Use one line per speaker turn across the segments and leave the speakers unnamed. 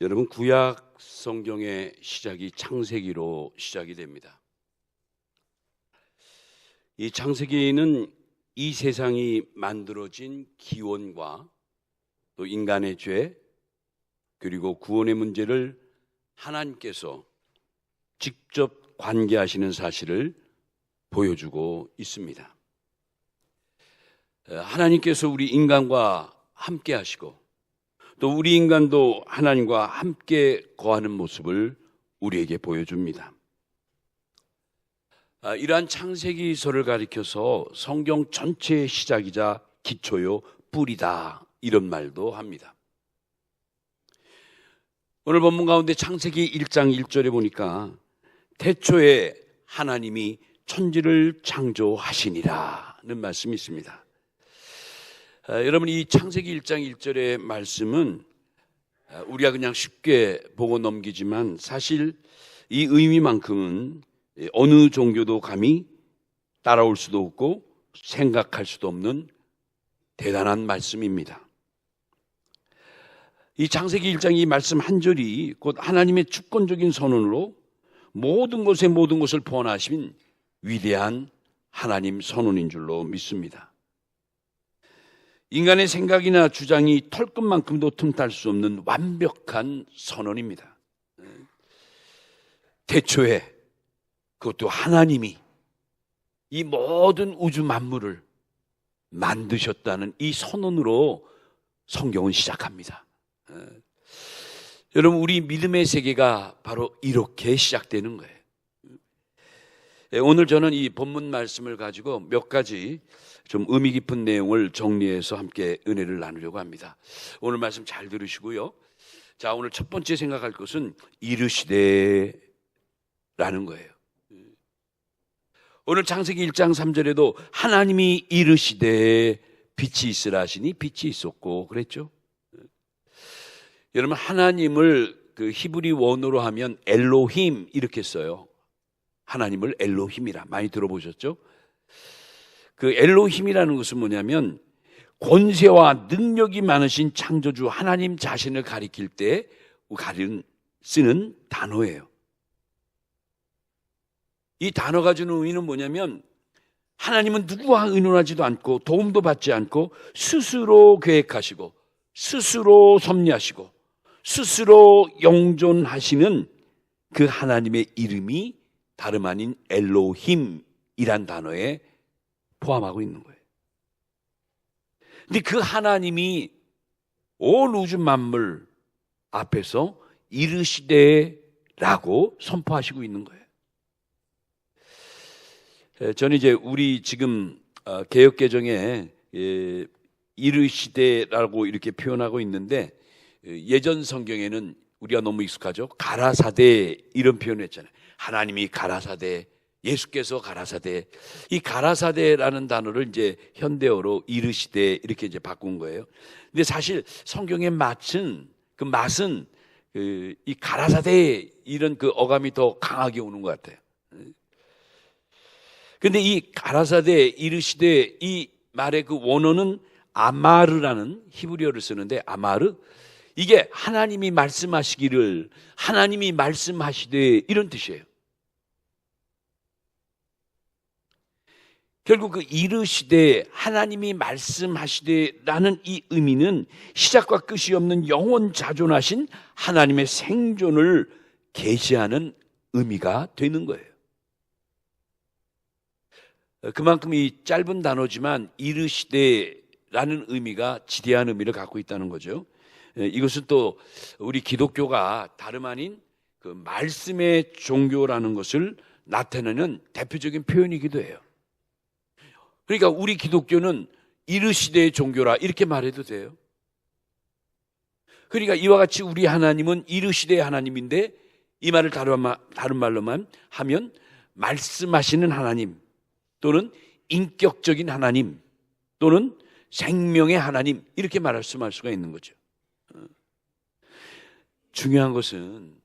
여러분, 구약 성경의 시작이 창세기로 시작이 됩니다. 이 창세기는 이 세상이 만들어진 기원과 또 인간의 죄 그리고 구원의 문제를 하나님께서 직접 관계하시는 사실을 보여주고 있습니다. 하나님께서 우리 인간과 함께 하시고 또 우리 인간도 하나님과 함께 거하는 모습을 우리에게 보여줍니다. 이러한 창세기서를 가리켜서 성경 전체의 시작이자 기초요 뿌리다 이런 말도 합니다. 오늘 본문 가운데 창세기 1장 1절에 보니까 태초에 하나님이 천지를 창조하시니라는 말씀이 있습니다. 여러분, 이 창세기 1장 1절의 말씀은 우리가 그냥 쉽게 보고 넘기지만 사실 이 의미만큼은 어느 종교도 감히 따라올 수도 없고 생각할 수도 없는 대단한 말씀입니다. 이 창세기 1장 이 말씀 한 절이 곧 하나님의 주권적인 선언으로 모든 것에 모든 것을 포함하신 위대한 하나님 선언인 줄로 믿습니다. 인간의 생각이나 주장이 털끝만큼도 틈탈 수 없는 완벽한 선언입니다. 태초에 그것도 하나님이 이 모든 우주 만물을 만드셨다는 이 선언으로 성경은 시작합니다. 여러분, 우리 믿음의 세계가 바로 이렇게 시작되는 거예요. 오늘 저는 이 본문 말씀을 가지고 몇 가지 좀 의미 깊은 내용을 정리해서 함께 은혜를 나누려고 합니다. 오늘 말씀 잘 들으시고요. 자, 오늘 첫 번째 생각할 것은 이르시되라는 거예요. 오늘 창세기 1장 3절에도 하나님이 이르시되 빛이 있으라 하시니 빛이 있었고 그랬죠. 여러분, 하나님을 그 히브리 원어로 하면 엘로힘 이렇게 써요. 하나님을 엘로힘이라 많이 들어보셨죠? 그 엘로힘이라는 것은 뭐냐면 권세와 능력이 많으신 창조주 하나님 자신을 가리킬 때 쓰는 단어예요. 이 단어가 주는 의미는 뭐냐면 하나님은 누구와 의논하지도 않고 도움도 받지 않고 스스로 계획하시고 스스로 섭리하시고 스스로 영존하시는 그 하나님의 이름이 다름 아닌 엘로힘이란 단어에 포함하고 있는 거예요. 근데 그 하나님이 온 우주 만물 앞에서 이르시되라고 선포하시고 있는 거예요. 저는 이제 우리 지금 개역개정에 이르시되라고 이렇게 표현하고 있는데 예전 성경에는 우리가 너무 익숙하죠. 가라사대 이런 표현을 했잖아요. 하나님이 가라사대, 예수께서 가라사대. 이 가라사대라는 단어를 이제 현대어로 이르시되 이렇게 이제 바꾼 거예요. 근데 사실 성경의 맛은 이 가라사대 이런 그 어감이 더 강하게 오는 것 같아요. 근데 이 가라사대, 이르시되 이 말의 그 원어는 아마르라는 히브리어를 쓰는데 아마르 이게 하나님이 말씀하시기를 하나님이 말씀하시되 이런 뜻이에요. 결국 그 이르시되 하나님이 말씀하시되라는 이 의미는 시작과 끝이 없는 영원 자존하신 하나님의 생존을 계시하는 의미가 되는 거예요. 그만큼 이 짧은 단어지만 이르시되라는 의미가 지대한 의미를 갖고 있다는 거죠. 이것은 또 우리 기독교가 다름 아닌 그 말씀의 종교라는 것을 나타내는 대표적인 표현이기도 해요. 그러니까 우리 기독교는 이르시되의 종교라 이렇게 말해도 돼요. 그러니까 이와 같이 우리 하나님은 이르시되의 하나님인데 이 말을 다른 말로만 하면 말씀하시는 하나님 또는 인격적인 하나님 또는 생명의 하나님 이렇게 말씀할 수가 있는 거죠. 중요한 것은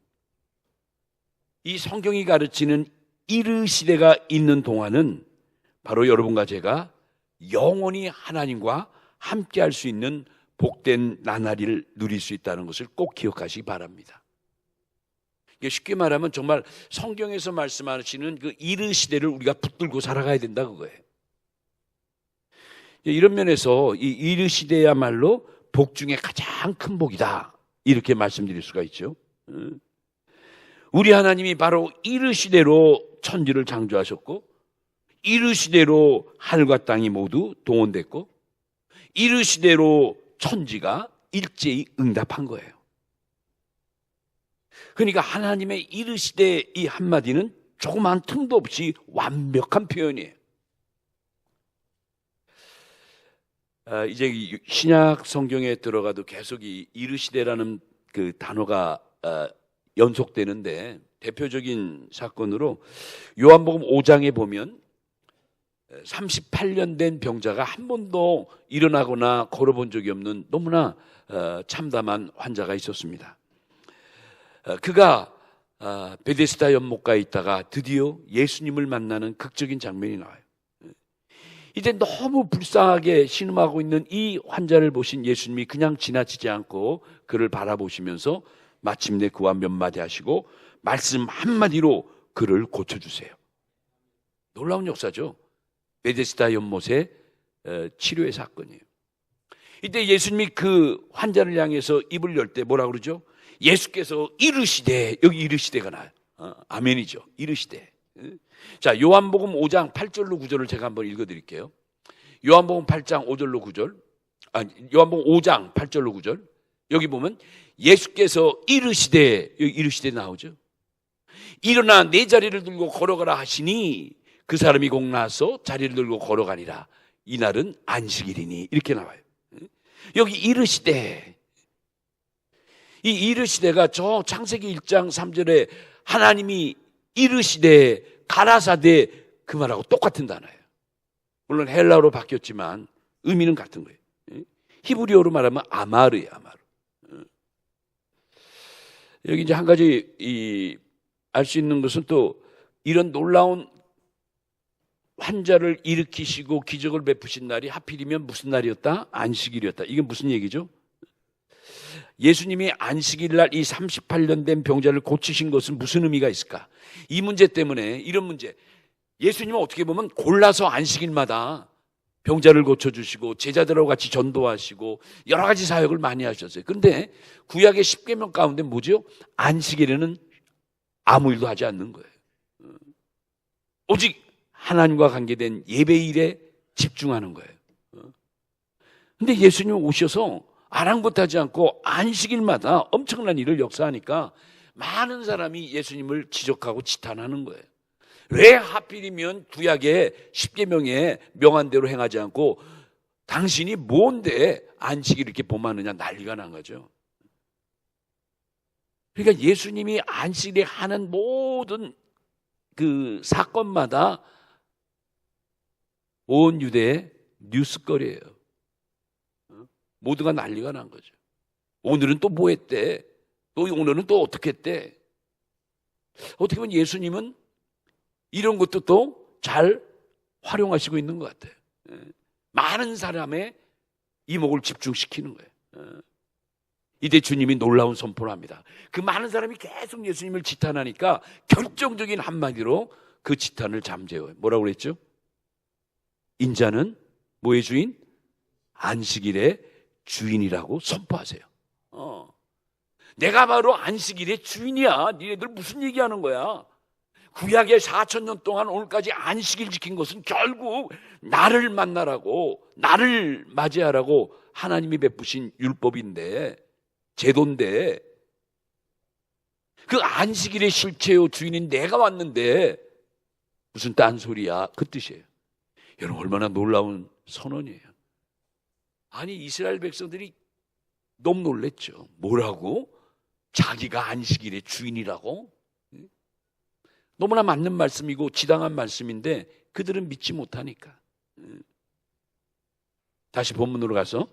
이 성경이 가르치는 이르시되가 있는 동안은 바로 여러분과 제가 영원히 하나님과 함께 할 수 있는 복된 나날이를 누릴 수 있다는 것을 꼭 기억하시기 바랍니다. 쉽게 말하면 정말 성경에서 말씀하시는 그 이르시되를 우리가 붙들고 살아가야 된다 그거예요. 이런 면에서 이 이르시되야말로 복 중에 가장 큰 복이다 이렇게 말씀드릴 수가 있죠. 우리 하나님이 바로 이르시되로 천지를 창조하셨고, 이르시되로 하늘과 땅이 모두 동원됐고, 이르시되로 천지가 일제히 응답한 거예요. 그러니까 하나님의 이르시되 이 한마디는 조그만 틈도 없이 완벽한 표현이에요. 이제 신약 성경에 들어가도 계속 이 이르시되라는 그 단어가 연속되는데, 대표적인 사건으로 요한복음 5장에 보면 38년 된 병자가 한 번도 일어나거나 걸어본 적이 없는 너무나 참담한 환자가 있었습니다. 그가 베데스다 연못가에 있다가 드디어 예수님을 만나는 극적인 장면이 나와요. 이제 너무 불쌍하게 신음하고 있는 이 환자를 보신 예수님이 그냥 지나치지 않고 그를 바라보시면서 마침내 그와 몇 마디 하시고 말씀 한마디로 그를 고쳐주세요. 놀라운 역사죠. 베데스다 연못의 치료의 사건이에요. 이때 예수님이 그 환자를 향해서 입을 열 때 뭐라 그러죠? 예수께서 이르시되, 여기 이르시되가 나와요. 아멘이죠. 이르시되. 자, 요한복음 5장 8절로 9절을 제가 한번 읽어드릴게요. 요한복음 8장 5절로 9절, 요한복음 5장 8절로 9절. 여기 보면 예수께서 이르시되, 여기 이르시되 나오죠. 일어나 내 자리를 들고 걸어가라 하시니 그 사람이 곧 나서 자리를 들고 걸어가니라. 이날은 안식일이니, 이렇게 나와요. 여기 이르시되, 이 이르시되가 저 창세기 1장 3절에 하나님이 이르시되 가라사대 그 말하고 똑같은 단어예요. 물론 헬라어로 바뀌었지만 의미는 같은 거예요. 히브리어로 말하면 아마르예요. 아마르. 여기 이제 한 가지 알 수 있는 것은 또 이런 놀라운 환자를 일으키시고 기적을 베푸신 날이 하필이면 무슨 날이었다? 안식일이었다. 이게 무슨 얘기죠? 예수님이 안식일 날 이 38년 된 병자를 고치신 것은 무슨 의미가 있을까? 이 문제 때문에, 이런 문제, 예수님은 어떻게 보면 골라서 안식일마다 병자를 고쳐주시고 제자들하고 같이 전도하시고 여러 가지 사역을 많이 하셨어요. 그런데 구약의 10계명 가운데 뭐죠? 안식일에는 아무 일도 하지 않는 거예요. 오직 하나님과 관계된 예배일에 집중하는 거예요. 그런데 예수님 오셔서 아랑곳하지 않고 안식일마다 엄청난 일을 역사하니까 많은 사람이 예수님을 지적하고 지탄하는 거예요. 왜 하필이면 구약의 10계명에 명한 대로 행하지 않고 당신이 뭔데 안식일 이렇게 범하느냐, 난리가 난 거죠. 그러니까 예수님이 안식일에 하는 모든 그 사건마다 온 유대의 뉴스거리예요. 모두가 난리가 난 거죠. 오늘은 또 뭐 했대? 또 오늘은 또 어떻게 했대? 어떻게 보면 예수님은 이런 것도 또 잘 활용하시고 있는 것 같아요. 많은 사람의 이목을 집중시키는 거예요. 이때 주님이 놀라운 선포를 합니다. 그 많은 사람이 계속 예수님을 지탄하니까 결정적인 한마디로 그 지탄을 잠재워요. 뭐라고 그랬죠? 인자는 뭐의 주인? 안식일의 주인이라고 선포하세요. 내가 바로 안식일의 주인이야. 니네들 무슨 얘기하는 거야? 구약의 4,000년 동안 오늘까지 안식일 지킨 것은 결국 나를 만나라고, 나를 맞이하라고 하나님이 베푸신 율법인데, 제도인데, 그 안식일의 실체요 주인인 내가 왔는데 무슨 딴소리야, 그 뜻이에요. 여러분, 얼마나 놀라운 선언이에요. 아니, 이스라엘 백성들이 너무 놀랬죠. 뭐라고? 자기가 안식일의 주인이라고? 너무나 맞는 말씀이고 지당한 말씀인데 그들은 믿지 못하니까. 다시 본문으로 가서,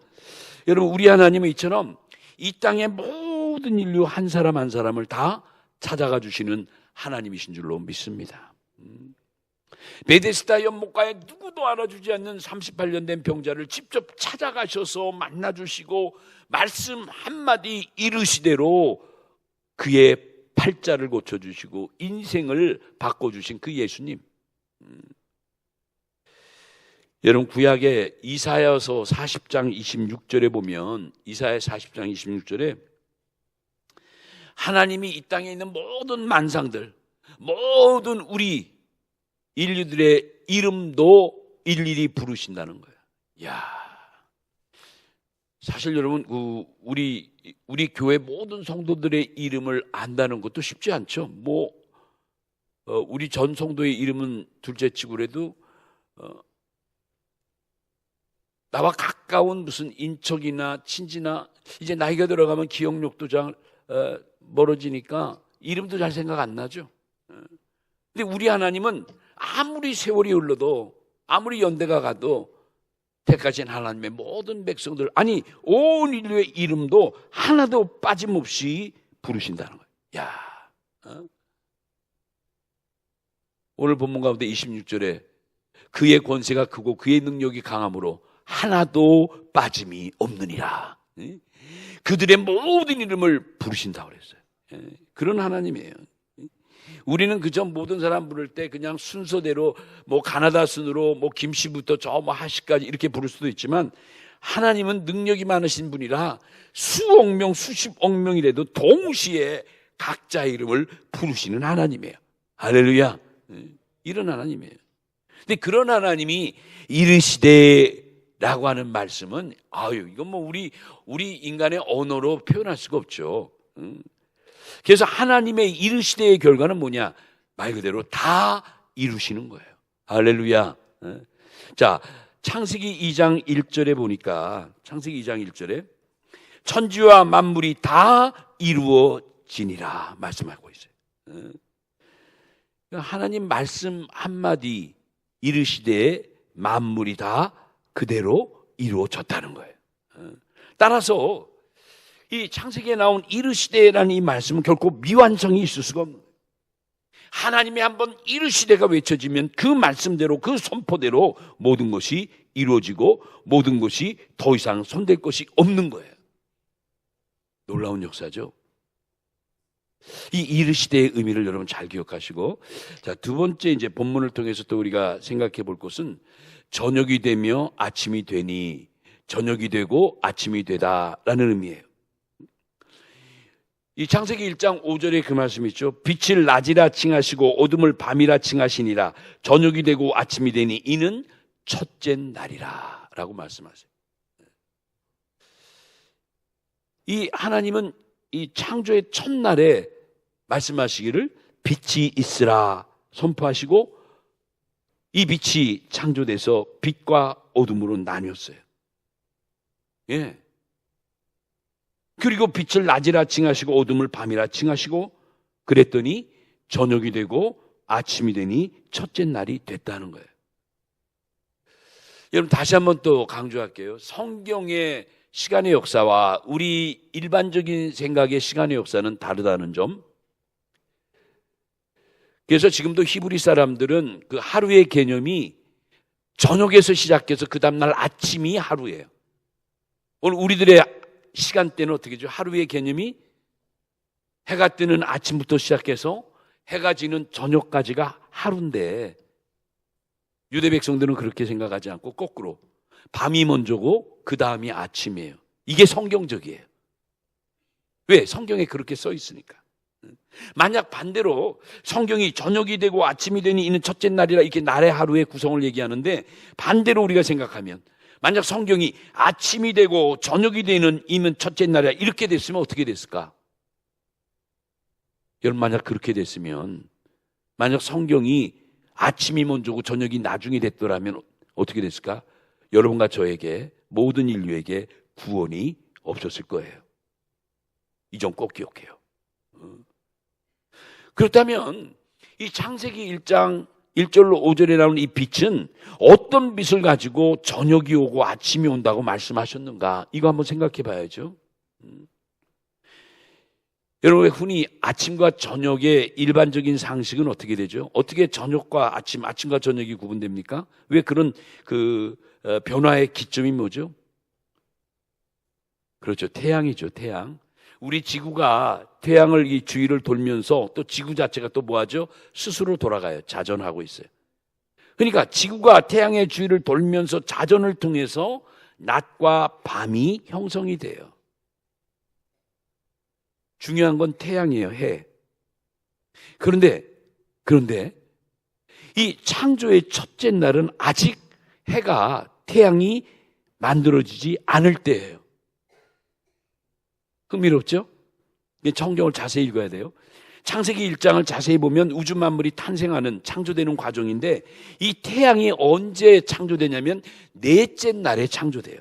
여러분, 우리 하나님은 이처럼 이 땅의 모든 인류 한 사람 한 사람을 다 찾아가 주시는 하나님이신 줄로 믿습니다. 베데스다 연못가에 누구도 알아주지 않는 38년 된 병자를 직접 찾아가셔서 만나주시고 말씀 한마디 이르시대로 그의 팔자를 고쳐주시고 인생을 바꿔주신 그 예수님. 여러분, 구약의 이사야서 40장 26절에 보면, 이사야 40장 26절에 하나님이 이 땅에 있는 모든 만상들, 모든 우리 인류들의 이름도 일일이 부르신다는 거예요. 야, 사실 여러분, 우리 교회 모든 성도들의 이름을 안다는 것도 쉽지 않죠. 우리 전 성도의 이름은 둘째치고라도 나와 가까운 무슨 인척이나 친지나 이제 나이가 들어가면 기억력도 잘 멀어지니까 이름도 잘 생각 안 나죠. 근데 우리 하나님은 아무리 세월이 흘러도 아무리 연대가 가도 택하신 하나님의 모든 백성들, 아니 온 인류의 이름도 하나도 빠짐없이 부르신다는 거예요. 야, 오늘 본문 가운데 26절에 그의 권세가 크고 그의 능력이 강함으로 하나도 빠짐이 없느니라. 그들의 모든 이름을 부르신다고 그랬어요. 그런 하나님이에요. 우리는 그저 모든 사람 부를 때 그냥 순서대로 가나다 순으로 김씨부터 하씨까지 이렇게 부를 수도 있지만 하나님은 능력이 많으신 분이라 수억 명, 수십억 명이라도 동시에 각자의 이름을 부르시는 하나님이에요. 할렐루야. 이런 하나님이에요. 근데 그런 하나님이 이르시되라고 하는 말씀은 이건 우리 인간의 언어로 표현할 수가 없죠. 그래서 하나님의 이르시되의 결과는 뭐냐? 말 그대로 다 이루시는 거예요. 할렐루야. 자, 창세기 2장 1절에 보니까 창세기 2장 1절에 천지와 만물이 다 이루어지니라 말씀하고 있어요. 하나님 말씀 한마디 이르시되 만물이 다 그대로 이루어졌다는 거예요. 따라서 이 창세기에 나온 이르시되라는 이 말씀은 결코 미완성이 있을 수가 없는 거예요. 하나님이 한번 이르시되가 외쳐지면 그 말씀대로 그 선포대로 모든 것이 이루어지고 모든 것이 더 이상 손댈 것이 없는 거예요. 놀라운 역사죠. 이 이르시되의 의미를 여러분 잘 기억하시고, 자, 두 번째 이제 본문을 통해서 또 우리가 생각해 볼 것은 저녁이 되며 아침이 되니 저녁이 되고 아침이 되다라는 의미예요. 이 창세기 1장 5절에 그 말씀이 있죠. 빛을 낮이라 칭하시고 어둠을 밤이라 칭하시니라. 저녁이 되고 아침이 되니 이는 첫째 날이라 라고 말씀하세요. 이 하나님은 이 창조의 첫날에 말씀하시기를 빛이 있으라 선포하시고 이 빛이 창조돼서 빛과 어둠으로 나뉘었어요. 예. 그리고 빛을 낮이라 칭하시고 어둠을 밤이라 칭하시고 그랬더니 저녁이 되고 아침이 되니 첫째 날이 됐다는 거예요. 여러분 다시 한번 또 강조할게요. 성경의 시간의 역사와 우리 일반적인 생각의 시간의 역사는 다르다는 점. 그래서 지금도 히브리 사람들은 그 하루의 개념이 저녁에서 시작해서 그 다음날 아침이 하루예요. 오늘 우리들의 시간대는 어떻게 죠? 하루의 개념이 해가 뜨는 아침부터 시작해서 해가 지는 저녁까지가 하루인데 유대 백성들은 그렇게 생각하지 않고 거꾸로 밤이 먼저고 그 다음이 아침이에요. 이게 성경적이에요. 왜? 성경에 그렇게 써 있으니까. 만약 반대로 성경이 저녁이 되고 아침이 되니 이는 첫째 날이라 이렇게 날의 하루의 구성을 얘기하는데 반대로 우리가 생각하면 만약 성경이 아침이 되고 저녁이 되는 이면 첫째 날이라 이렇게 됐으면 어떻게 됐을까? 여러분 만약 그렇게 됐으면 만약 성경이 아침이 먼저고 저녁이 나중에 됐더라면 어떻게 됐을까? 여러분과 저에게 모든 인류에게 구원이 없었을 거예요. 이 점 꼭 기억해요. 그렇다면 이 창세기 1장 1절로 5절에 나오는 이 빛은 어떤 빛을 가지고 저녁이 오고 아침이 온다고 말씀하셨는가? 이거 한번 생각해 봐야죠. 여러분, 흔히 아침과 저녁의 일반적인 상식은 어떻게 되죠? 어떻게 저녁과 아침과 저녁이 구분됩니까? 왜 그런 변화의 기점이 뭐죠? 그렇죠. 태양이죠, 태양. 우리 지구가 태양을 이 주위를 돌면서 또 지구 자체가 또 뭐하죠? 스스로 돌아가요. 자전하고 있어요. 그러니까 지구가 태양의 주위를 돌면서 자전을 통해서 낮과 밤이 형성이 돼요. 중요한 건 태양이에요, 해. 그런데 이 창조의 첫째 날은 아직 해가, 태양이 만들어지지 않을 때예요. 흥미롭죠? 성경을 자세히 읽어야 돼요. 창세기 1장을 자세히 보면 우주 만물이 탄생하는, 창조되는 과정인데, 이 태양이 언제 창조되냐면 넷째 날에 창조돼요.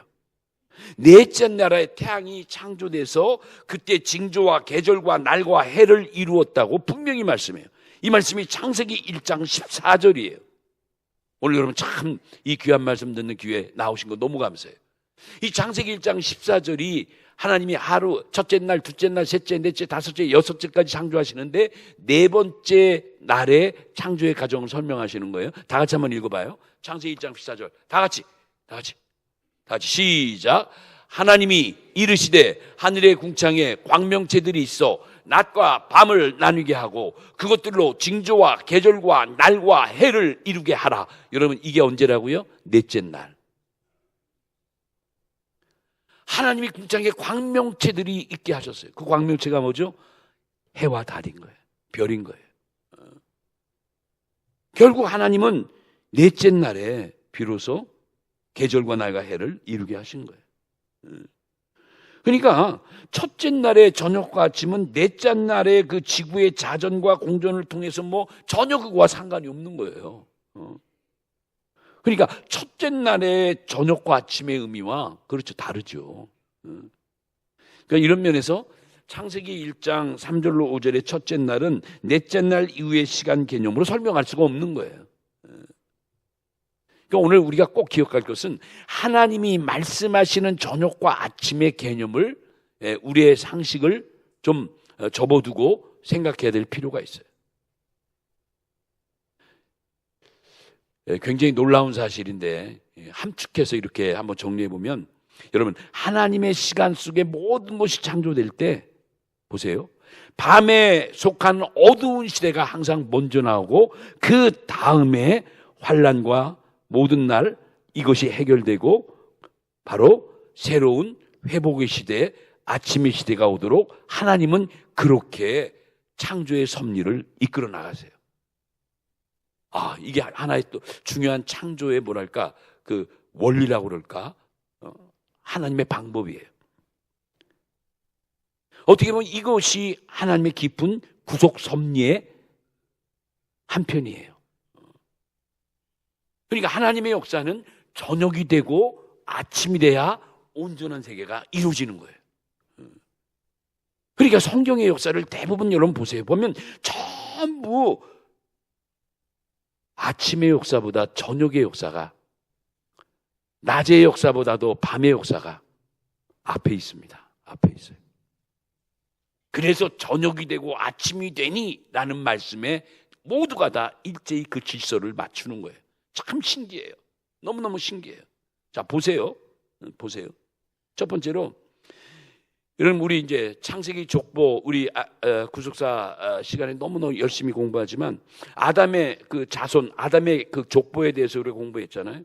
넷째 날에 태양이 창조돼서 그때 징조와 계절과 날과 해를 이루었다고 분명히 말씀해요. 이 말씀이 창세기 1장 14절이에요. 오늘 여러분 참 이 귀한 말씀 듣는 기회에 나오신 거 너무 감사해요. 이 창세기 1장 14절이 하나님이 하루, 첫째 날, 둘째 날, 셋째, 넷째, 다섯째, 여섯째까지 창조하시는데 네 번째 날에 창조의 과정을 설명하시는 거예요. 다 같이 한번 읽어봐요. 창세기 1장 14절. 다 같이 시작. 하나님이 이르시되 하늘의 궁창에 광명체들이 있어 낮과 밤을 나누게 하고 그것들로 징조와 계절과 날과 해를 이루게 하라. 여러분, 이게 언제라고요? 넷째 날. 하나님이 궁창에 광명체들이 있게 하셨어요. 그 광명체가 뭐죠? 해와 달인 거예요. 별인 거예요. 결국 하나님은 넷째 날에 비로소 계절과 날과 해를 이루게 하신 거예요. 그러니까 첫째 날의 저녁과 아침은 넷째 날의 그 지구의 자전과 공전을 통해서 전혀 그거와 상관이 없는 거예요. 그러니까 첫째 날의 저녁과 아침의 의미와 그렇죠, 다르죠. 그러니까 이런 면에서 창세기 1장 3절로 5절의 첫째 날은 넷째 날 이후의 시간 개념으로 설명할 수가 없는 거예요. 그러니까 오늘 우리가 꼭 기억할 것은 하나님이 말씀하시는 저녁과 아침의 개념을, 우리의 상식을 좀 접어두고 생각해야 될 필요가 있어요. 굉장히 놀라운 사실인데 함축해서 이렇게 한번 정리해 보면, 여러분, 하나님의 시간 속에 모든 것이 창조될 때 보세요. 밤에 속한 어두운 시대가 항상 먼저 나오고 그 다음에 환난과 모든 날 이것이 해결되고 바로 새로운 회복의 시대, 아침의 시대가 오도록 하나님은 그렇게 창조의 섭리를 이끌어 나가세요. 이게 하나의 또 중요한 창조의 뭐랄까 그 원리라고 그럴까, 하나님의 방법이에요. 어떻게 보면 이것이 하나님의 깊은 구속 섭리의 한편이에요. 그러니까 하나님의 역사는 저녁이 되고 아침이 돼야 온전한 세계가 이루어지는 거예요. 그러니까 성경의 역사를 대부분 여러분 보세요. 보면 전부 아침의 역사보다 저녁의 역사가, 낮의 역사보다도 밤의 역사가 앞에 있습니다. 앞에 있어요. 그래서 저녁이 되고 아침이 되니 라는 말씀에 모두가 다 일제히 그 질서를 맞추는 거예요. 참 신기해요. 너무너무 신기해요. 자, 보세요. 첫 번째로, 여러분, 우리 이제 창세기 족보, 우리 구속사 시간에 너무너무 열심히 공부하지만 아담의 그 자손, 아담의 그 족보에 대해서 우리가 공부했잖아요.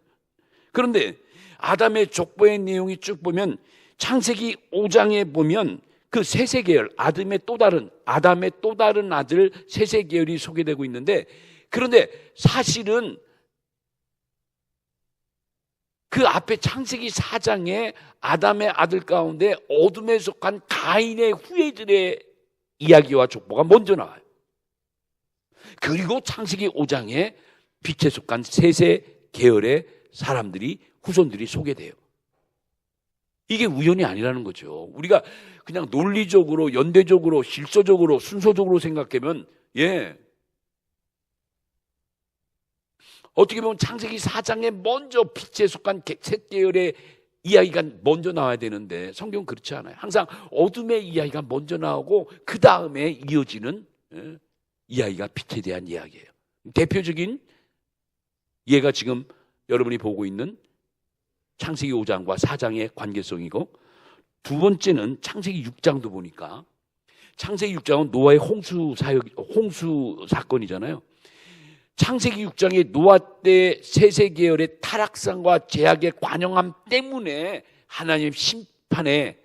그런데 아담의 족보의 내용이 쭉 보면 창세기 5장에 보면 그 셋의 계열, 아담의 또 다른 아들 셋의 계열이 소개되고 있는데, 그런데 사실은 그 앞에 창세기 4장에 아담의 아들 가운데 어둠에 속한 가인의 후예들의 이야기와 족보가 먼저 나와요. 그리고 창세기 5장에 빛에 속한 셋의 계열의 사람들이, 후손들이 소개돼요. 이게 우연이 아니라는 거죠. 우리가 그냥 논리적으로, 연대적으로, 질서적으로, 순서적으로 생각하면 어떻게 보면 창세기 4장에 먼저 빛에 속한 셋 계열의 이야기가 먼저 나와야 되는데 성경은 그렇지 않아요. 항상 어둠의 이야기가 먼저 나오고 그 다음에 이어지는 이야기가 빛에 대한 이야기예요. 대표적인 예가 지금 여러분이 보고 있는 창세기 5장과 4장의 관계성이고, 두 번째는 창세기 6장도 보니까 창세기 6장은 노아의 홍수 사건이잖아요. 창세기 6장에 노아 때 세세 계열의 타락상과 제약의 관영함 때문에 하나님 심판의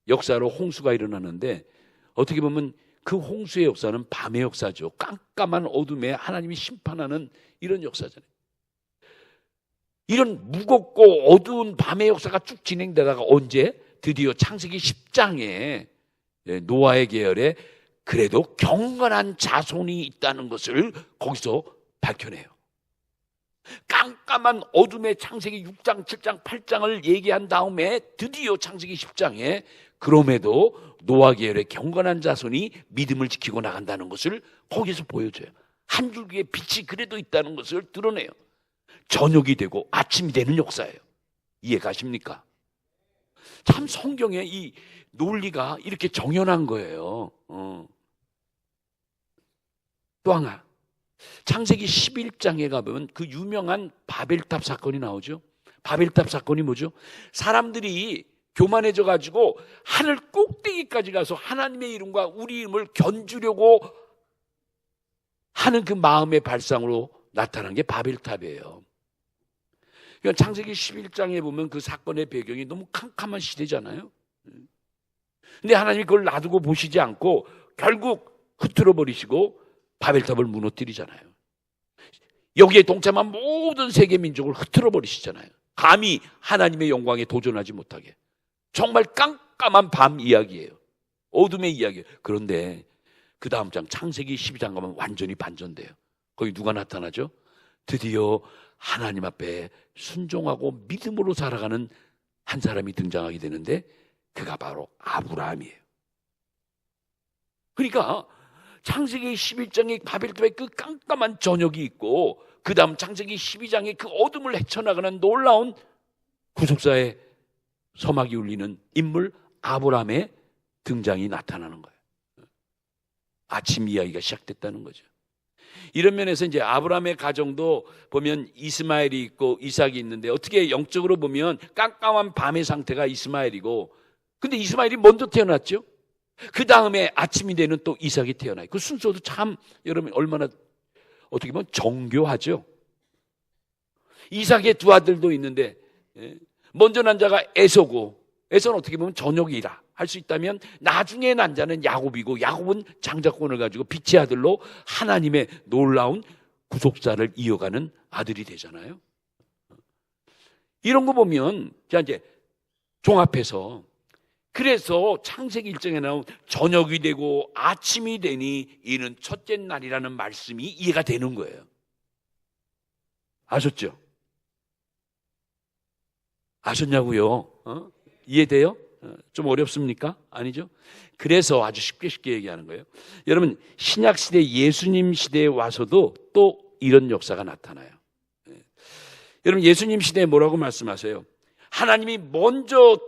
역사로 홍수가 일어나는데, 어떻게 보면 그 홍수의 역사는 밤의 역사죠. 깜깜한 어둠에 하나님이 심판하는 이런 역사잖아요. 이런 무겁고 어두운 밤의 역사가 쭉 진행되다가 언제 드디어 창세기 10장에 노아의 계열에 그래도 경건한 자손이 있다는 것을 거기서 밝혀내요. 깜깜한 어둠의 창세기 6장, 7장, 8장을 얘기한 다음에 드디어 창세기 10장에 그럼에도 노아 계열의 경건한 자손이 믿음을 지키고 나간다는 것을 거기서 보여줘요. 한 줄기의 빛이 그래도 있다는 것을 드러내요. 저녁이 되고 아침이 되는 역사예요. 이해가십니까? 참 성경의 이 논리가 이렇게 정연한 거예요. 또 하나, 창세기 11장에 가보면 그 유명한 바벨탑 사건이 나오죠. 바벨탑 사건이 뭐죠? 사람들이 교만해져 가지고 하늘 꼭대기까지 가서 하나님의 이름과 우리 이름을 견주려고 하는 그 마음의 발상으로 나타난 게 바벨탑이에요. 그러니까 창세기 11장에 보면 그 사건의 배경이 너무 캄캄한 시대잖아요. 근데 하나님이 그걸 놔두고 보시지 않고 결국 흐트러 버리시고 바벨탑을 무너뜨리잖아요. 여기에 동참한 모든 세계 민족을 흐트러 버리시잖아요. 감히 하나님의 영광에 도전하지 못하게. 정말 깜깜한 밤 이야기예요. 어둠의 이야기예요. 그런데 그 다음 장 창세기 12장 가면 완전히 반전돼요. 거기 누가 나타나죠? 드디어 하나님 앞에 순종하고 믿음으로 살아가는 한 사람이 등장하게 되는데 그가 바로 아브라함이에요. 그러니까 창세기 11장에 바벨탑의 그 깜깜한 저녁이 있고, 그 다음 창세기 12장에 그 어둠을 헤쳐나가는 놀라운 구속사의 서막이 울리는 인물 아브라함의 등장이 나타나는 거예요. 아침 이야기가 시작됐다는 거죠. 이런 면에서 이제 아브라함의 가정도 보면 이스마엘이 있고 이삭이 있는데, 어떻게 영적으로 보면 깜깜한 밤의 상태가 이스마엘이고, 근데 이스마엘이 먼저 태어났죠. 그 다음에 아침이 되는 또 이삭이 태어나요. 그 순서도 참 여러분 얼마나 어떻게 보면 정교하죠. 이삭의 두 아들도 있는데 먼저 난 자가 에서고, 에서는 어떻게 보면 저녁이라 할 수 있다면 나중에 난 자는 야곱이고, 야곱은 장자권을 가지고 빛의 아들로 하나님의 놀라운 구속사를 이어가는 아들이 되잖아요. 이런 거 보면 자 이제 종합해서, 그래서 창세기 1장에 나온 저녁이 되고 아침이 되니 이는 첫째 날이라는 말씀이 이해가 되는 거예요. 아셨죠? 아셨냐고요? 이해돼요? 좀 어렵습니까? 아니죠? 그래서 아주 쉽게 얘기하는 거예요. 여러분, 신약시대 예수님 시대에 와서도 또 이런 역사가 나타나요. 여러분, 예수님 시대에 뭐라고 말씀하세요? 하나님이 먼저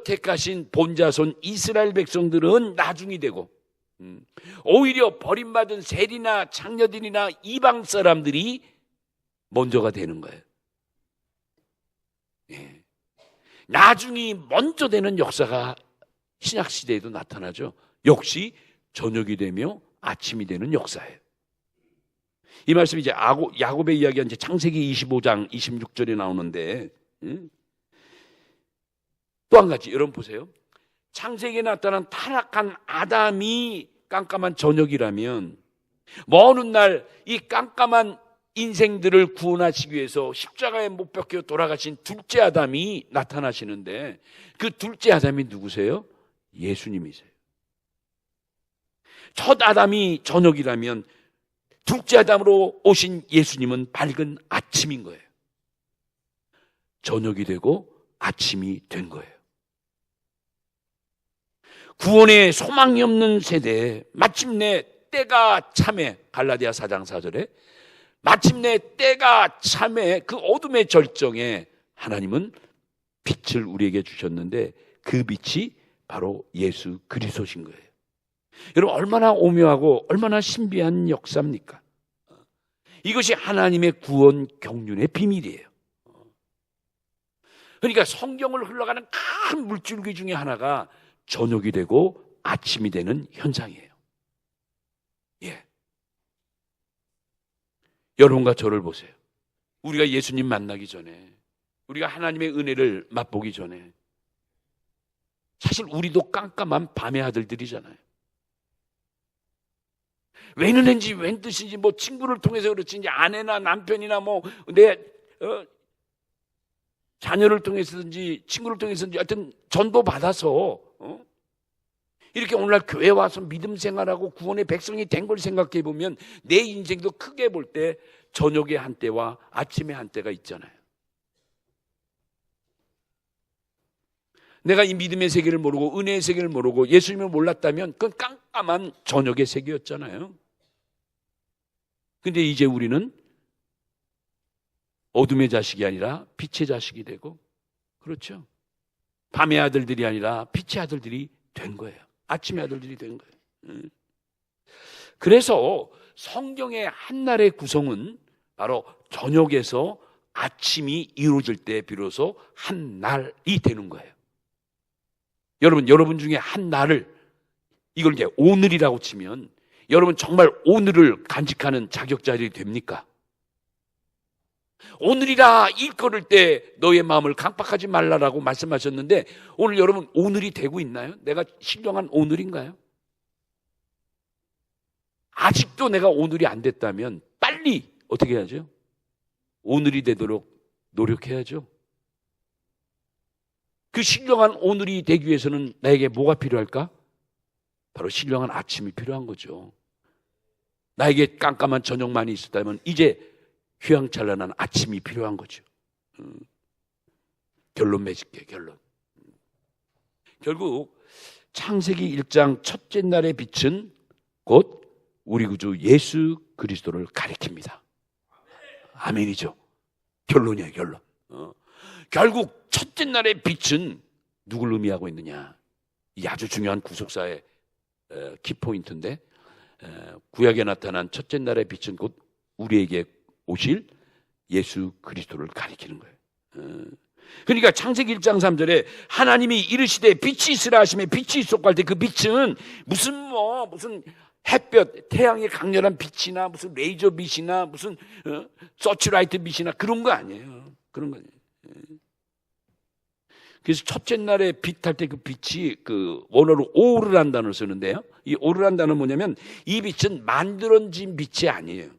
택하신 본자손 이스라엘 백성들은 나중이 되고, 오히려 버림받은 세리나 창녀들이나 이방 사람들이 먼저가 되는 거예요. 예. 나중이 먼저 되는 역사가 신약시대에도 나타나죠. 역시 저녁이 되며 아침이 되는 역사예요. 이 말씀이 이제 야곱의 이야기가 이제 창세기 25장 26절에 나오는데, 또 한 가지 여러분 보세요. 창세기에 나타난 타락한 아담이 깜깜한 저녁이라면, 먼 훗날 이 깜깜한 인생들을 구원하시기 위해서 십자가에 못 박혀 돌아가신 둘째 아담이 나타나시는데, 그 둘째 아담이 누구세요? 예수님이세요. 첫 아담이 저녁이라면 둘째 아담으로 오신 예수님은 밝은 아침인 거예요. 저녁이 되고 아침이 된 거예요. 구원의 소망이 없는 세대에 마침내 때가 참에, 갈라디아 4장 4절에 마침내 때가 참에 그 어둠의 절정에 하나님은 빛을 우리에게 주셨는데 그 빛이 바로 예수 그리스도신 거예요. 여러분, 얼마나 오묘하고 얼마나 신비한 역사입니까? 이것이 하나님의 구원 경륜의 비밀이에요. 그러니까 성경을 흘러가는 큰 물줄기 중에 하나가 저녁이 되고 아침이 되는 현상이에요. 예. 여러분과 저를 보세요. 우리가 예수님 만나기 전에, 우리가 하나님의 은혜를 맛보기 전에 사실 우리도 깜깜한 밤의 아들들이잖아요. 왜 그런지, 웬 뜻인지, 뭐 친구를 통해서 그렇지, 이제 아내나 남편이나 뭐 내 자녀를 통해서든지 친구를 통해서든지 하여튼 전도 받아서 이렇게 오늘날 교회 와서 믿음 생활하고 구원의 백성이 된 걸 생각해 보면 내 인생도 크게 볼 때 저녁의 한때와 아침의 한때가 있잖아요. 내가 이 믿음의 세계를 모르고 은혜의 세계를 모르고 예수님을 몰랐다면 그건 깜깜한 저녁의 세계였잖아요. 근데 이제 우리는 어둠의 자식이 아니라 빛의 자식이 되고, 그렇죠? 밤의 아들들이 아니라 빛의 아들들이 된 거예요. 아침의 아들들이 된 거예요. 그래서 성경의 한날의 구성은 바로 저녁에서 아침이 이루어질 때 비로소 한날이 되는 거예요. 여러분 중에 한날을, 이걸 이제 오늘이라고 치면 여러분 정말 오늘을 간직하는 자격자들이 됩니까? 오늘이라 일컬을 때 너의 마음을 강박하지 말라라고 말씀하셨는데 오늘 여러분 오늘이 되고 있나요? 내가 신령한 오늘인가요? 아직도 내가 오늘이 안 됐다면 빨리 어떻게 해야죠? 오늘이 되도록 노력해야죠. 그 신령한 오늘이 되기 위해서는 나에게 뭐가 필요할까? 바로 신령한 아침이 필요한 거죠. 나에게 깜깜한 저녁만이 있었다면 이제 휘황찬란한 아침이 필요한 거죠. 결론 맺을게요. 결론. 결국 창세기 1장 첫째 날의 빛은 곧 우리 구주 예수 그리스도를 가리킵니다. 아멘이죠. 결론이에요. 결론. 결국 첫째 날의 빛은 누굴 의미하고 있느냐? 이 아주 중요한 구속사의 키포인트인데, 구약에 나타난 첫째 날의 빛은 곧 우리에게 오실 예수 그리스도를 가리키는 거예요. 그러니까 창세기 1장 3절에 하나님이 이르시되 빛이 있으라 하시며 빛이 있었고 할 때 그 빛은 무슨 햇볕, 태양의 강렬한 빛이나 무슨 레이저 빛이나 무슨 서치라이트 빛이나 그런 거 아니에요. 그런 거 아니에요. 그래서 첫째 날에 빛 할 때 그 빛이 그 원어로 오르란 단어를 쓰는데요. 이 오르란 단어는 뭐냐면 이 빛은 만들어진 빛이 아니에요.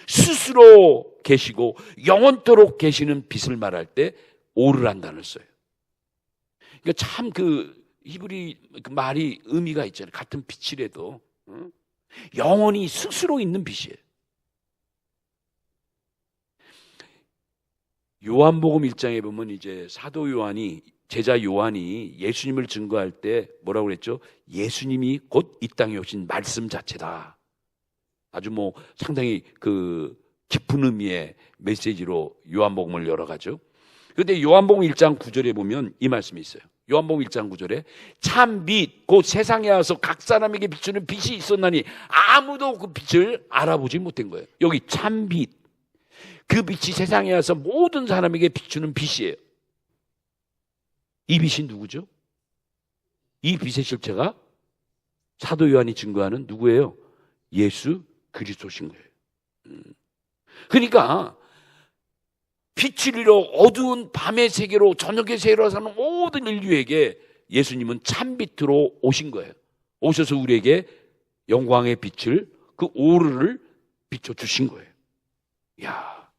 스스로 계시고 영원토록 계시는 빛을 말할 때 오르란 단어를 써요. 그러니까 참 그 히브리 그 말이 의미가 있잖아요. 같은 빛이라도 영원히 스스로 있는 빛이에요. 요한복음 1장에 보면 이제 사도 요한이, 제자 요한이 예수님을 증거할 때 뭐라고 그랬죠? 예수님이 곧 이 땅에 오신 말씀 자체다. 아주 뭐 상당히 그 깊은 의미의 메시지로 요한복음을 열어가죠. 그런데 요한복음 1장 9절에 보면 이 말씀이 있어요. 요한복음 1장 9절에 참 빛, 곧 세상에 와서 각 사람에게 비추는 빛이 있었나니 아무도 그 빛을 알아보지 못한 거예요. 여기 참 빛, 그 빛이 세상에 와서 모든 사람에게 비추는 빛이에요. 이 빛이 누구죠? 이 빛의 실체가 사도 요한이 증거하는 누구예요? 예수 그리스도신 거예요. 그러니까 빛을 잃어 어두운 밤의 세계로, 저녁의 세계로 사는 모든 인류에게 예수님은 참빛으로 오신 거예요. 오셔서 우리에게 영광의 빛을, 그 오르를 비춰주신 거예요. 야,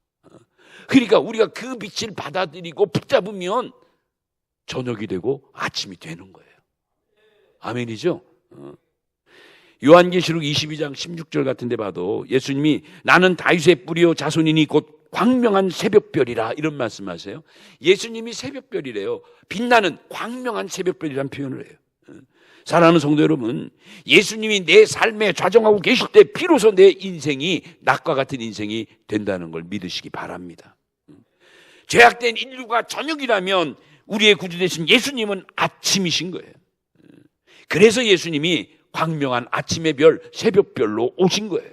그러니까 우리가 그 빛을 받아들이고 붙잡으면 저녁이 되고 아침이 되는 거예요. 아멘이죠? 요한계시록 22장 16절 같은 데 봐도 예수님이 나는 다윗의 뿌리요 자손이니 곧 광명한 새벽별이라 이런 말씀하세요. 예수님이 새벽별이래요. 빛나는 광명한 새벽별이라는 표현을 해요. 사랑하는 성도 여러분, 예수님이 내 삶에 좌정하고 계실 때 비로소 내 인생이 낮과 같은 인생이 된다는 걸 믿으시기 바랍니다. 죄악된 인류가 저녁이라면 우리의 구주 되신 예수님은 아침이신 거예요. 그래서 예수님이 광명한 아침의 별, 새벽별로 오신 거예요.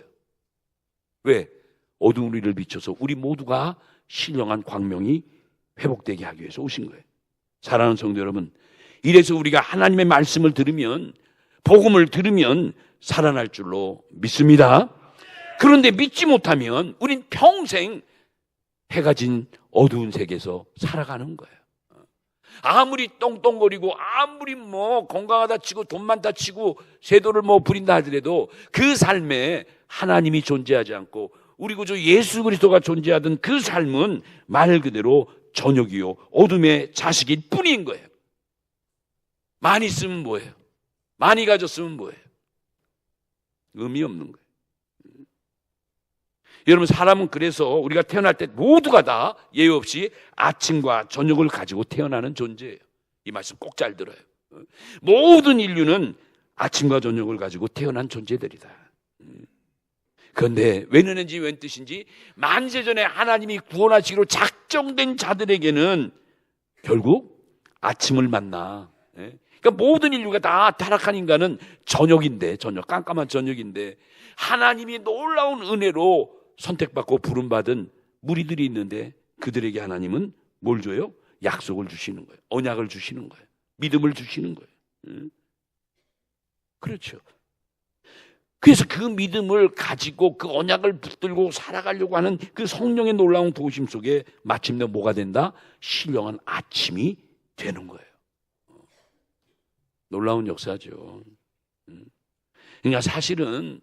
왜? 어두운 우리를 비춰서 우리 모두가 신령한 광명이 회복되게 하기 위해서 오신 거예요. 사랑하는 성도 여러분, 이래서 우리가 하나님의 말씀을 들으면, 복음을 들으면 살아날 줄로 믿습니다. 그런데 믿지 못하면 우린 평생 해가 진 어두운 세계에서 살아가는 거예요. 아무리 똥똥거리고 아무리 뭐 건강하다 치고 돈 많다 치고 세도를 뭐 부린다 하더라도 그 삶에 하나님이 존재하지 않고 우리 구주 예수 그리스도가 존재하던 그 삶은 말 그대로 저녁이요 어둠의 자식일 뿐인 거예요. 많이 쓰면 뭐예요? 많이 가졌으면 뭐예요? 의미 없는 거예요. 여러분, 사람은 그래서 우리가 태어날 때 모두가 다 예외 없이 아침과 저녁을 가지고 태어나는 존재예요. 이 말씀 꼭 잘 들어요. 모든 인류는 아침과 저녁을 가지고 태어난 존재들이다. 그런데 왜 그러는지 웬 뜻인지 만세전에 하나님이 구원하시기로 작정된 자들에게는 결국 아침을 만나. 그러니까 모든 인류가 다 타락한 인간은 저녁인데, 저녁, 깜깜한 저녁인데 하나님이 놀라운 은혜로 선택받고 부름받은 무리들이 있는데 그들에게 하나님은 뭘 줘요? 약속을 주시는 거예요. 언약을 주시는 거예요. 믿음을 주시는 거예요. 그렇죠. 그래서 그 믿음을 가지고 그 언약을 붙들고 살아가려고 하는 그 성령의 놀라운 도우심 속에 마침내 뭐가 된다? 신령한 아침이 되는 거예요. 놀라운 역사죠. 그러니까 사실은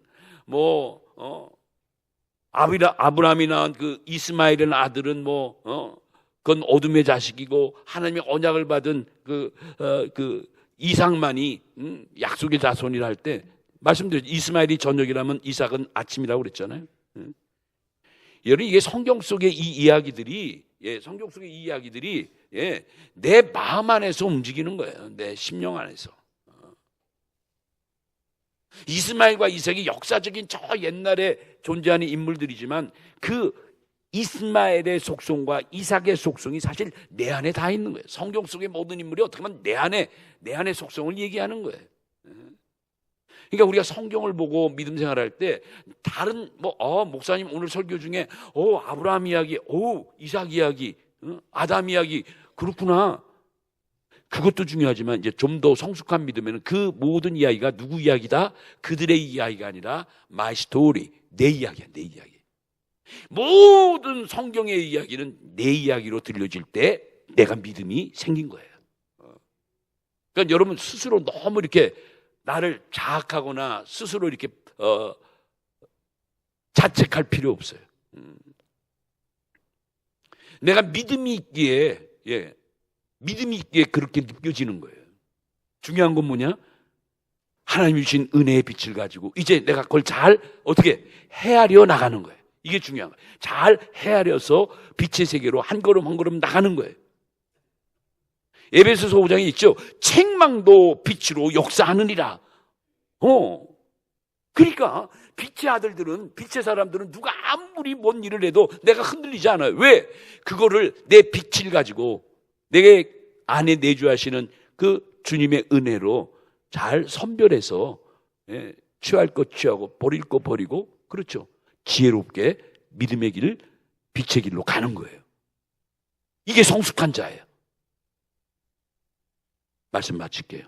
아브라함이 낳은 그 이스마엘의 아들은 그건 어둠의 자식이고 하나님의 언약을 받은 그 이삭만이 약속의 자손이라 할 때 말씀드렸죠. 이스마엘이 저녁이라면 이삭은 아침이라고 그랬잖아요. 여러분, 이게 성경 속의 이 이야기들이 내 마음 안에서 움직이는 거예요. 내 심령 안에서. 이스마엘과 이삭이 역사적인 저 옛날에 존재하는 인물들이지만 그 이스마엘의 속성과 이삭의 속성이 사실 내 안에 다 있는 거예요. 성경 속의 모든 인물이 어떻게 보면 내 안의 속성을 얘기하는 거예요. 그러니까 우리가 성경을 보고 믿음 생활할 때 다른 목사님 오늘 설교 중에 아브라함 이야기, 이삭 이야기, 아담 이야기 그렇구나. 그것도 중요하지만 이제 좀 더 성숙한 믿음에는 그 모든 이야기가 누구 이야기다? 그들의 이야기가 아니라 my story, 내 이야기야, 내 이야기. 모든 성경의 이야기는 내 이야기로 들려질 때 내가 믿음이 생긴 거예요. 그러니까 여러분 스스로 너무 이렇게 나를 자학하거나 스스로 이렇게 자책할 필요 없어요. 내가 믿음이 있기에 그렇게 느껴지는 거예요. 중요한 건 뭐냐? 하나님이 주신 은혜의 빛을 가지고 이제 내가 그걸 잘 어떻게 헤아려 나가는 거예요. 이게 중요한 거예요. 잘 헤아려서 빛의 세계로 한 걸음 한 걸음 나가는 거예요. 에베소서 5장에 있죠. 책망도 빛으로 역사하느니라. 그러니까 빛의 아들들은, 빛의 사람들은 누가 아무리 뭔 일을 해도 내가 흔들리지 않아요. 왜? 그거를 내 빛을 가지고 내게 안에 내주하시는 그 주님의 은혜로 잘 선별해서 취할 것 취하고 버릴 것 버리고, 그렇죠, 지혜롭게 믿음의 길, 빛의 길로 가는 거예요. 이게 성숙한 자예요. 말씀 마칠게요.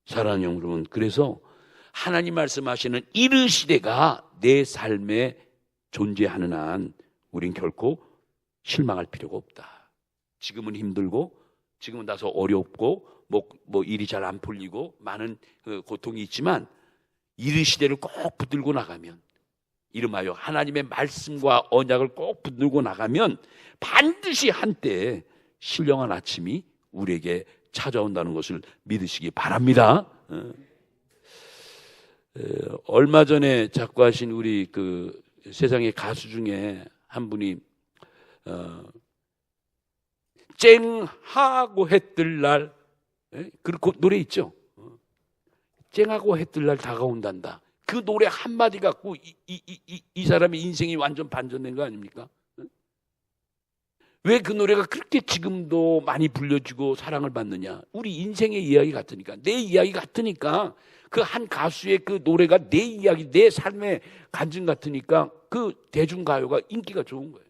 사랑하는 여러분, 그래서 하나님 말씀하시는 이르시되가 내 삶에 존재하는 한 우린 결코 실망할 필요가 없다. 지금은 힘들고 지금은 다소 어렵고 뭐 일이 잘 안 풀리고 많은 고통이 있지만 이르시되를 꼭 붙들고 나가면, 이름하여 하나님의 말씀과 언약을 꼭 붙들고 나가면 반드시 한때 신령한 아침이 우리에게 찾아온다는 것을 믿으시기 바랍니다. 얼마 전에 작고하신 우리 그 세상의 가수 중에 한 분이 쨍하고 해뜰 날, 그 노래 있죠. 쨍하고 해뜰 날 다가온단다. 그 노래 한마디 갖고 이 사람의 인생이 완전 반전된 거 아닙니까? 왜 그 노래가 그렇게 지금도 많이 불려지고 사랑을 받느냐? 우리 인생의 이야기 같으니까, 내 이야기 같으니까, 그 한 가수의 그 노래가 내 이야기, 내 삶의 간증 같으니까 그 대중가요가 인기가 좋은 거예요.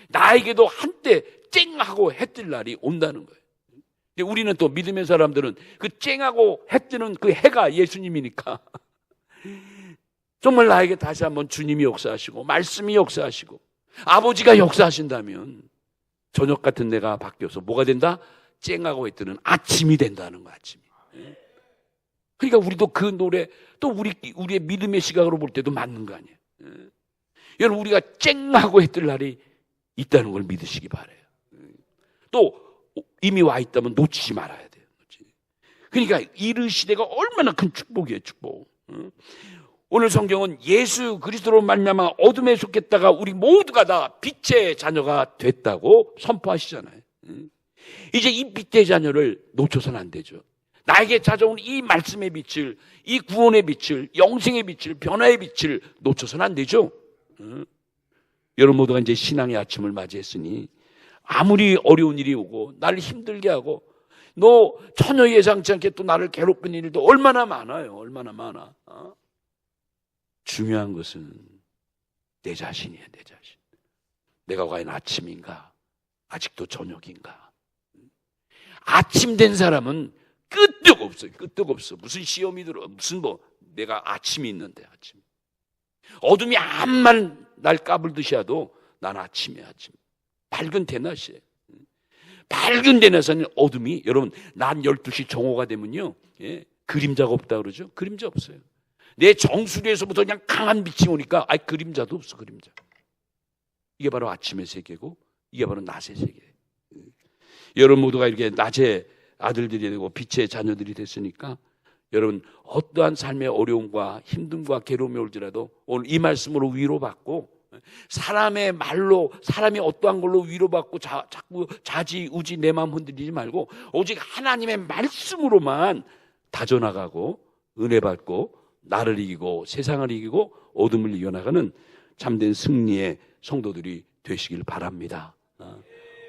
나에게도 한때 쨍하고 해 뜰 날이 온다는 거예요. 근데 우리는 또 믿음의 사람들은 그 쨍하고 해 뜨는 그 해가 예수님이니까 정말 나에게 다시 한번 주님이 역사하시고 말씀이 역사하시고 아버지가 역사하신다면 저녁 같은 내가 바뀌어서 뭐가 된다? 쨍하고 해 뜨는 아침이 된다는 거, 아침이. 그러니까 우리도 그 노래 또 우리의 믿음의 시각으로 볼 때도 맞는 거 아니에요. 여러분, 우리가 쨍하고 해 뜰 날이 있다는 걸 믿으시기 바라요. 또 이미 와 있다면 놓치지 말아야 돼요. 그러니까 이르 시대가 얼마나 큰 축복이에요, 축복. 오늘 성경은 예수 그리스도로 말미암아 어둠에 속했다가 우리 모두가 다 빛의 자녀가 됐다고 선포하시잖아요. 이제 이 빛의 자녀를 놓쳐서는 안 되죠. 나에게 찾아온 이 말씀의 빛을, 이 구원의 빛을, 영생의 빛을, 변화의 빛을 놓쳐서는 안 되죠. 여러분 모두가 이제 신앙의 아침을 맞이했으니 아무리 어려운 일이 오고 나를 힘들게 하고 너 전혀 예상치 않게 또 나를 괴롭히는 일도 얼마나 많아요. 얼마나 많아. 중요한 것은 내 자신이에요. 내 자신. 내가 과연 아침인가? 아직도 저녁인가? 아침 된 사람은 끄떡 없어요. 끄떡 없어. 무슨 시험이 들어. 무슨 내가 아침이 있는데 아침. 어둠이 암만 날 까불듯이 해도 난 아침이야, 아침. 밝은 대낮이에요. 밝은 대낮에는 어둠이, 여러분, 낮 12시 정오가 되면요, 그림자가 없다 그러죠? 그림자 없어요. 내 정수리에서부터 그냥 강한 빛이 오니까, 그림자도 없어, 그림자. 이게 바로 아침의 세계고, 이게 바로 낮의 세계예요. 여러분 모두가 이렇게 낮의 아들들이 되고 빛의 자녀들이 됐으니까, 여러분 어떠한 삶의 어려움과 힘듦과 괴로움이 올지라도 오늘 이 말씀으로 위로받고 사람의 말로 사람이 어떠한 걸로 위로받고 자꾸 자지우지 내 마음 흔들리지 말고 오직 하나님의 말씀으로만 다져나가고 은혜 받고 나를 이기고 세상을 이기고 어둠을 이겨나가는 참된 승리의 성도들이 되시길 바랍니다.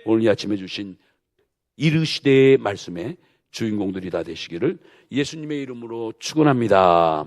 오늘 이 아침에 주신 이르시대의 말씀에 주인공들이 다 되시기를 예수님의 이름으로 축원합니다.